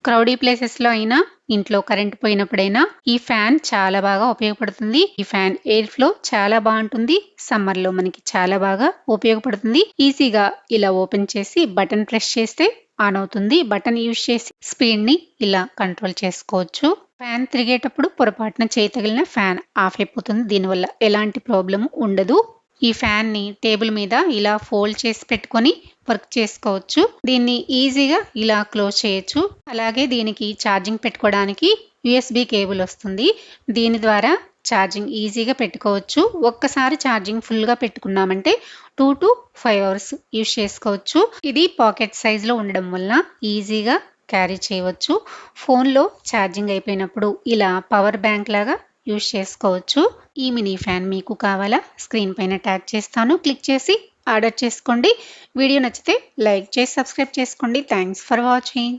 క్రౌడీ ప్లేసెస్‌లో అయినా, ఇంట్లో కరెంట్ పోయినప్పుడైనా ఈ ఫ్యాన్ చాలా బాగా ఉపయోగపడుతుంది. ఈ ఫ్యాన్ ఎయిర్ ఫ్లో చాలా బావుంటుంది. సమ్మర్‌లో మనకి చాలా బాగా ఉపయోగపడుతుంది. ఈజీగా ఇలా ఓపెన్ చేసి బటన్ ప్రెస్ చేస్తే ఆన్ అవుతుంది. బటన్ యూజ్ చేసి స్పీడ్‌ని ఇలా కంట్రోల్ చేసుకోవచ్చు. ఫ్యాన్ తిరిగేటప్పుడు పొరపాటున చేయి తగిలిన ఫ్యాన్ ఆఫ్ అయిపోతుంది. దీనివల్ల ఎలాంటి ప్రాబ్లమ్ ఉండదు. ఈ ఫ్యాన్ ని టేబుల్ మీద ఇలా ఫోల్డ్ చేసి పెట్టుకొని వర్క్ చేసుకోవచ్చు. దీన్ని ఈజీగా ఇలా క్లోజ్ చేయొచ్చు. అలాగే దీనికి ఛార్జింగ్ పెట్టుకోవడానికి యూఎస్బి కేబుల్ వస్తుంది. దీని ద్వారా ఛార్జింగ్ ఈజీగా పెట్టుకోవచ్చు. ఒక్కసారి ఛార్జింగ్ ఫుల్ గా పెట్టుకున్నామంటే 2 to 5 అవర్స్ యూజ్ చేసుకోవచ్చు. ఇది పాకెట్ సైజ్ లో ఉండడం వల్ల ఈజీగా క్యారీ చేయవచ్చు. ఫోన్లో ఛార్జింగ్ అయిపోయినప్పుడు ఇలా పవర్ బ్యాంక్ లాగా యూజ్ చేసుకోవచ్చు. ఈ మినీ ఫ్యాన్ మీకు కావాలా? స్క్రీన్ పైన ట్యాగ్ చేస్తాను. క్లిక్ చేసి ఆర్డర్ చేసుకోండి. వీడియో నచ్చితే లైక్ చేసి సబ్స్క్రైబ్ చేసుకోండి. Thanks for watching.